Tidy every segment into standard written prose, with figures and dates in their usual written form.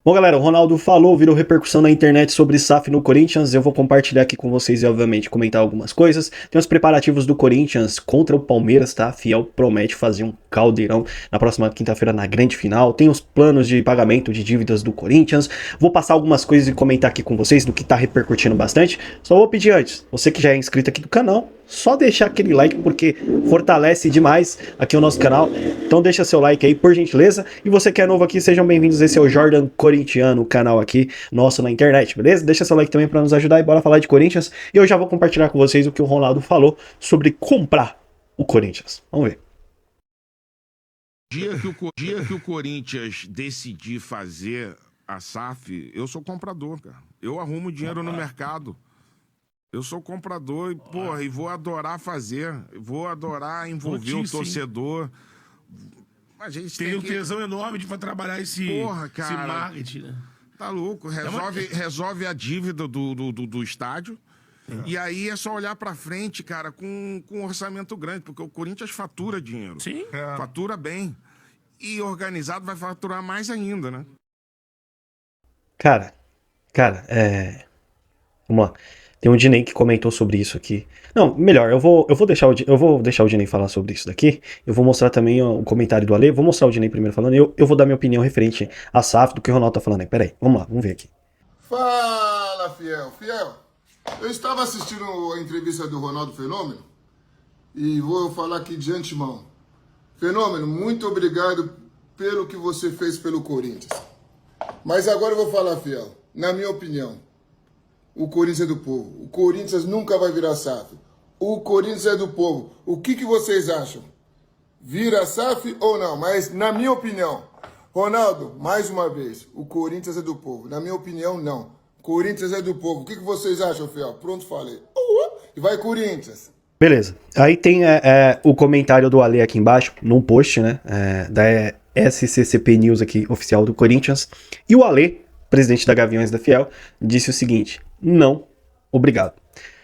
Bom, galera, o Ronaldo falou, virou repercussão na internet sobre SAF no Corinthians. Eu vou compartilhar aqui com vocês e, obviamente, comentar algumas coisas. Tem os preparativos do Corinthians contra o Palmeiras, tá? Fiel promete fazer um caldeirão na próxima quinta-feira na grande final. Tem os planos de pagamento de dívidas do Corinthians. Vou passar algumas coisas e comentar aqui com vocês do que tá repercutindo bastante. Só vou pedir antes, você que já é inscrito aqui do canal, só deixar aquele like porque fortalece demais aqui o nosso canal. Então deixa seu like aí, por gentileza. E você que é novo aqui, sejam bem-vindos. Esse é o Jordan Corintiano, o canal aqui nosso na internet, beleza? Deixa seu like também para nos ajudar e bora falar de Corinthians. E eu já vou compartilhar com vocês o que o Ronaldo falou sobre comprar o Corinthians. Vamos ver. Dia que o Corinthians decidir fazer a SAF, eu sou comprador, cara. Eu arrumo dinheiro no mercado. Eu sou comprador e, porra, e vou adorar fazer. Vou adorar envolver o torcedor. A gente tem um tesão enorme de trabalhar esse marketing, né? Tá louco. Resolve a dívida do estádio. E aí é só olhar pra frente, cara, com um orçamento grande, porque o Corinthians fatura dinheiro. Sim. Fatura bem. E organizado vai faturar mais ainda, né? Cara, vamos lá. Tem um Dinei que comentou sobre isso aqui. Não, melhor, eu vou deixar o Dinei falar sobre isso daqui. Eu vou mostrar também o comentário do Ale. Vou mostrar o Dinei primeiro falando. Eu vou dar minha opinião referente a SAF do que o Ronaldo tá falando aí. Pera aí, vamos lá, vamos ver aqui. Fala, Fiel. Fiel, eu estava assistindo a entrevista do Ronaldo Fenômeno e vou falar aqui de antemão. Fenômeno, muito obrigado pelo que você fez pelo Corinthians. Mas agora eu vou falar, Fiel, na minha opinião. O Corinthians é do povo. O Corinthians nunca vai virar SAF. O Corinthians é do povo. O que vocês acham? Vira SAF ou não? Mas na minha opinião, Ronaldo, mais uma vez, o Corinthians é do povo. Na minha opinião, não. Corinthians é do povo. O que vocês acham, Fiel? Pronto, falei. E vai Corinthians. Beleza. Aí tem o comentário do Ale aqui embaixo, num post, né? Da SCCP News aqui, oficial do Corinthians. E o Ale, presidente da Gaviões da Fiel, disse o seguinte: não, obrigado.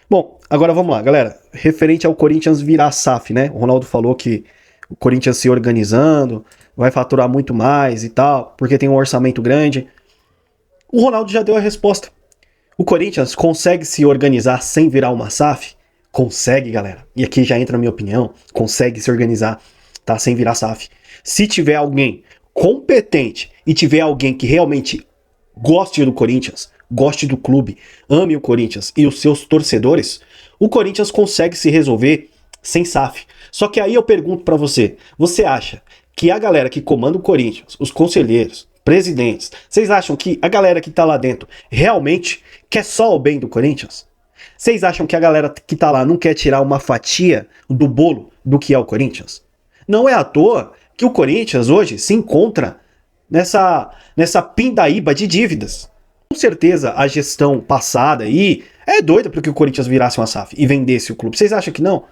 Bom, agora vamos lá, galera. Referente ao Corinthians virar SAF, né? O Ronaldo falou que o Corinthians se organizando vai faturar muito mais e tal, porque tem um orçamento grande. O Ronaldo já deu a resposta. O Corinthians consegue se organizar sem virar uma SAF? Consegue, galera. E aqui já entra a minha opinião. Consegue se organizar, tá? Sem virar SAF. Se tiver alguém competente e tiver alguém que realmente goste do Corinthians, goste do clube, ame o Corinthians e os seus torcedores, o Corinthians consegue se resolver sem SAF. Só que aí eu pergunto pra você, você acha que a galera que comanda o Corinthians, os conselheiros, presidentes, vocês acham que a galera que tá lá dentro realmente quer só o bem do Corinthians? Vocês acham que a galera que tá lá não quer tirar uma fatia do bolo do que é o Corinthians? Não é à toa que o Corinthians hoje se encontra nessa pindaíba de dívidas. Com certeza a gestão passada aí é doida para que o Corinthians virasse uma SAF e vendesse o clube. Vocês acham que não?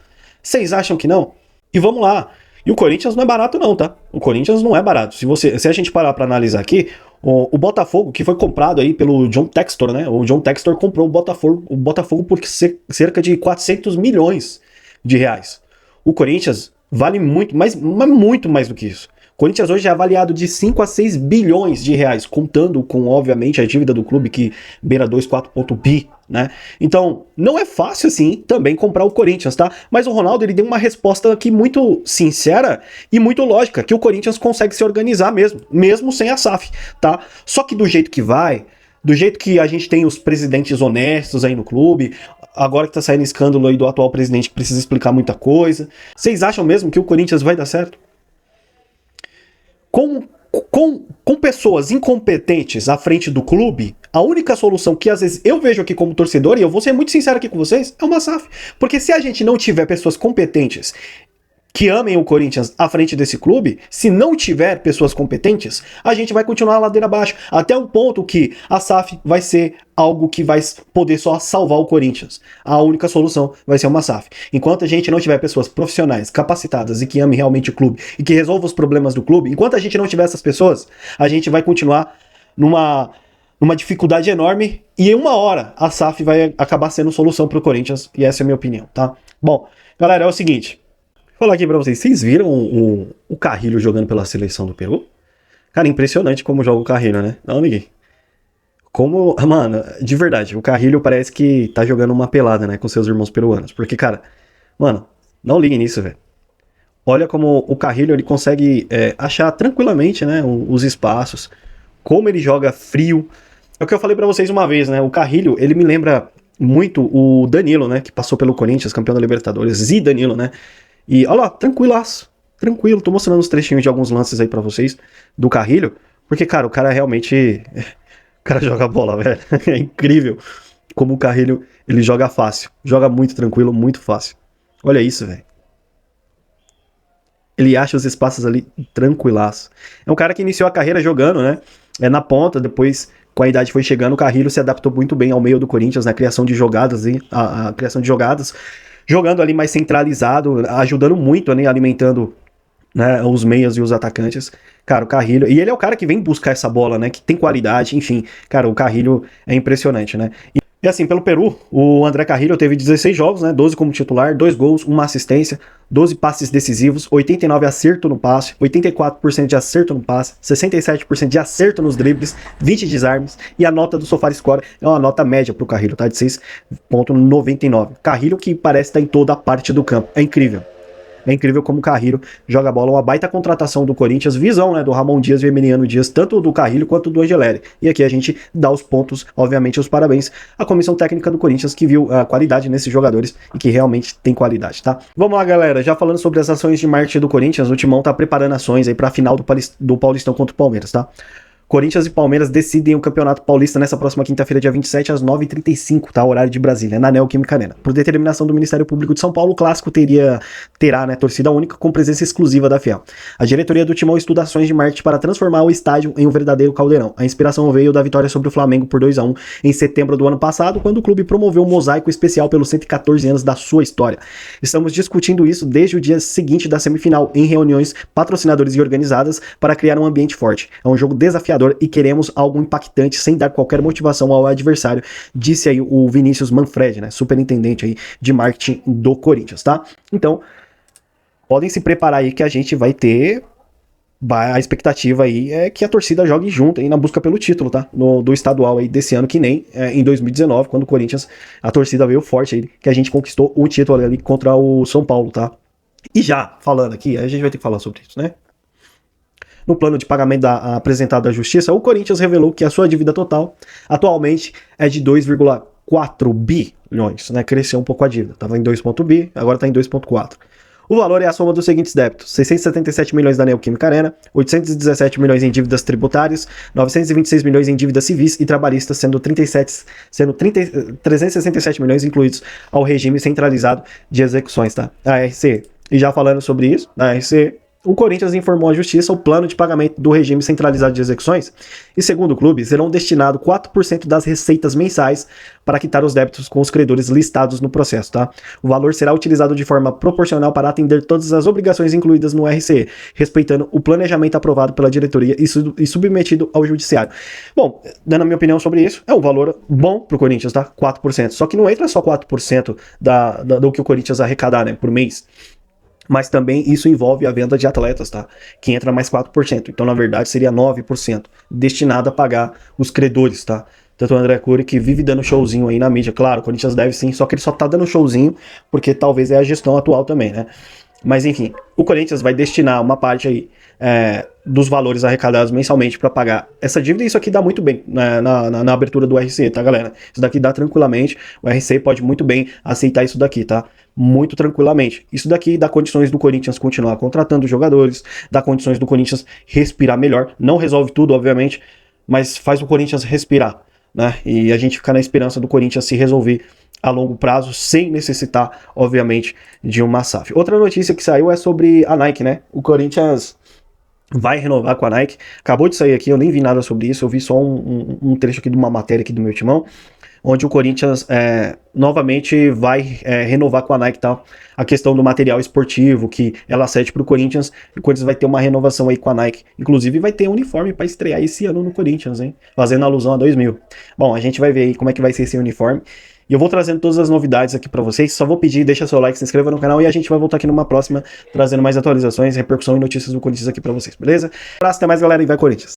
Vocês acham que não? E vamos lá. E o Corinthians não é barato não, tá? O Corinthians não é barato. Se a gente parar para analisar aqui, o Botafogo, que foi comprado aí pelo John Textor, né? O John Textor comprou o Botafogo por cerca de 400 milhões de reais. O Corinthians vale muito, mas muito mais do que isso. O Corinthians hoje é avaliado de 5 a 6 bilhões de reais, contando com, obviamente, a dívida do clube que beira 2,4 bi, né? Então, não é fácil, assim, também comprar o Corinthians, tá? Mas o Ronaldo, ele deu uma resposta aqui muito sincera e muito lógica, que o Corinthians consegue se organizar mesmo sem a SAF, tá? Só que do jeito que vai, do jeito que a gente tem os presidentes honestos aí no clube, agora que tá saindo escândalo aí do atual presidente que precisa explicar muita coisa, vocês acham mesmo que o Corinthians vai dar certo? Com pessoas incompetentes à frente do clube, a única solução que às vezes eu vejo aqui como torcedor, e eu vou ser muito sincero aqui com vocês, é uma SAF. Porque se a gente não tiver pessoas competentes que amem o Corinthians à frente desse clube, se não tiver pessoas competentes, a gente vai continuar a ladeira abaixo, até um ponto que a SAF vai ser algo que vai poder só salvar o Corinthians. A única solução vai ser uma SAF. Enquanto a gente não tiver pessoas profissionais, capacitadas e que amem realmente o clube e que resolvam os problemas do clube, enquanto a gente não tiver essas pessoas, a gente vai continuar numa dificuldade enorme e em uma hora a SAF vai acabar sendo solução para o Corinthians, e essa é a minha opinião, tá? Bom, galera, é o seguinte. Vou falar aqui pra vocês viram o Carrilho jogando pela seleção do Peru? Cara, impressionante como joga o Carrilho, né? Não, ninguém. Como, mano, de verdade, o Carrilho parece que tá jogando uma pelada, né, com seus irmãos peruanos. Porque, cara, mano, não ligue nisso, velho. Olha como o Carrilho ele consegue achar tranquilamente, né, os espaços, como ele joga frio. É o que eu falei pra vocês uma vez, né? O Carrilho, ele me lembra muito o Danilo, né, que passou pelo Corinthians, campeão da Libertadores, e Danilo, né? E olha lá, tranquilaço, tranquilo. Tô mostrando uns trechinhos de alguns lances aí pra vocês do Carrilho, porque, cara, o cara realmente, o cara joga bola, velho. É incrível como o Carrilho, ele joga fácil, joga muito tranquilo, muito fácil. Olha isso, velho. Ele acha os espaços ali tranquilaço. É um cara que iniciou a carreira jogando, né? Na ponta, depois, com a idade foi chegando, o Carrilho se adaptou muito bem ao meio do Corinthians, na criação de jogadas, a criação de jogadas, jogando ali mais centralizado, ajudando muito, né? Alimentando, né, os meias e os atacantes. Cara, o Carrilho... E ele é o cara que vem buscar essa bola, né? Que tem qualidade, enfim. Cara, o Carrilho é impressionante, né? E assim, pelo Peru, o André Carrillo teve 16 jogos, né, 12 como titular, 2 gols, 1 assistência, 12 passes decisivos, 89% acerto no passe, 84% de acerto no passe, 67% de acerto nos dribles, 20 desarmes, e a nota do SofaScore é uma nota média pro Carrillo, tá, de 6,99. Carrillo que parece estar em toda a parte do campo, é incrível. É incrível como o Carrillo joga bola, uma baita contratação do Corinthians, visão, né, do Ramon Dias e Emiliano Dias, tanto do Carrillo quanto do Angelelli. E aqui a gente dá os pontos, obviamente, os parabéns à comissão técnica do Corinthians, que viu a qualidade nesses jogadores e que realmente tem qualidade, tá? Vamos lá, galera, já falando sobre as ações de marketing do Corinthians, o Timão tá preparando ações aí pra final do Paulistão contra o Palmeiras, tá? Corinthians e Palmeiras decidem o Campeonato Paulista nessa próxima quinta-feira, dia 27, às 9h35, tá? Horário de Brasília, na Neoquímica Arena. Por determinação do Ministério Público de São Paulo, o clássico terá, né, torcida única com presença exclusiva da Fiel. A diretoria do Timão estuda ações de marketing para transformar o estádio em um verdadeiro caldeirão. A inspiração veio da vitória sobre o Flamengo por 2-1 em setembro do ano passado, quando o clube promoveu um mosaico especial pelos 114 anos da sua história. Estamos discutindo isso desde o dia seguinte da semifinal, em reuniões patrocinadores e organizadas para criar um ambiente forte. É um jogo desafiador e queremos algo impactante sem dar qualquer motivação ao adversário, disse aí o Vinícius Manfred, né, superintendente aí de marketing do Corinthians, tá? Então, podem se preparar aí que a gente vai ter, a expectativa aí é que a torcida jogue junto aí na busca pelo título, tá? Do estadual aí desse ano, que nem em 2019, quando o Corinthians, a torcida veio forte aí, que a gente conquistou um título ali contra o São Paulo, tá? E já falando aqui, a gente vai ter que falar sobre isso, né? No plano de pagamento apresentado à Justiça, o Corinthians revelou que a sua dívida total atualmente é de 2,4 bilhões, né? Cresceu um pouco a dívida, estava em 2,1 bi, agora está em 2,4. O valor é a soma dos seguintes débitos: 677 milhões da Neoquímica Arena, 817 milhões em dívidas tributárias, 926 milhões em dívidas civis e trabalhistas, sendo 367 milhões incluídos ao regime centralizado de execuções, tá? A RCE. E já falando sobre isso, a RCE, o Corinthians informou à Justiça o plano de pagamento do regime centralizado de execuções e, segundo o clube, serão destinados 4% das receitas mensais para quitar os débitos com os credores listados no processo, tá? O valor será utilizado de forma proporcional para atender todas as obrigações incluídas no RCE, respeitando o planejamento aprovado pela diretoria e submetido ao judiciário. Bom, dando a minha opinião sobre isso, é um valor bom pro Corinthians, tá? 4%. Só que não entra só 4% do que o Corinthians arrecadar, né, por mês. Mas também isso envolve a venda de atletas, tá? Que entra mais 4%. Então, na verdade, seria 9% destinado a pagar os credores, tá? Tanto o André Cury, que vive dando showzinho aí na mídia. Claro, o Corinthians deve sim, só que ele só tá dando showzinho porque talvez é a gestão atual também, né? Mas, enfim, o Corinthians vai destinar uma parte aí dos valores arrecadados mensalmente para pagar essa dívida, e isso aqui dá muito bem na abertura do RC, tá, galera? Isso daqui dá tranquilamente, o RC pode muito bem aceitar isso daqui, tá? Muito tranquilamente. Isso daqui dá condições do Corinthians continuar contratando jogadores, dá condições do Corinthians respirar melhor, não resolve tudo, obviamente, mas faz o Corinthians respirar, né? E a gente fica na esperança do Corinthians se resolver a longo prazo, sem necessitar, obviamente, de uma SAF. Outra notícia que saiu é sobre a Nike, né? O Corinthians vai renovar com a Nike. Acabou de sair aqui, eu nem vi nada sobre isso, eu vi só um trecho aqui de uma matéria aqui do meu timão, onde o Corinthians novamente vai renovar com a Nike, tá? A questão do material esportivo que ela cede para o Corinthians vai ter uma renovação aí com a Nike. Inclusive vai ter uniforme para estrear esse ano no Corinthians, hein? Fazendo alusão a 2000. Bom, a gente vai ver aí como é que vai ser esse uniforme. E eu vou trazendo todas as novidades aqui pra vocês. Só vou pedir, deixa seu like, se inscreva no canal e a gente vai voltar aqui numa próxima, trazendo mais atualizações, repercussão e notícias do Corinthians aqui pra vocês, beleza? Um abraço, até mais, galera, e vai Corinthians!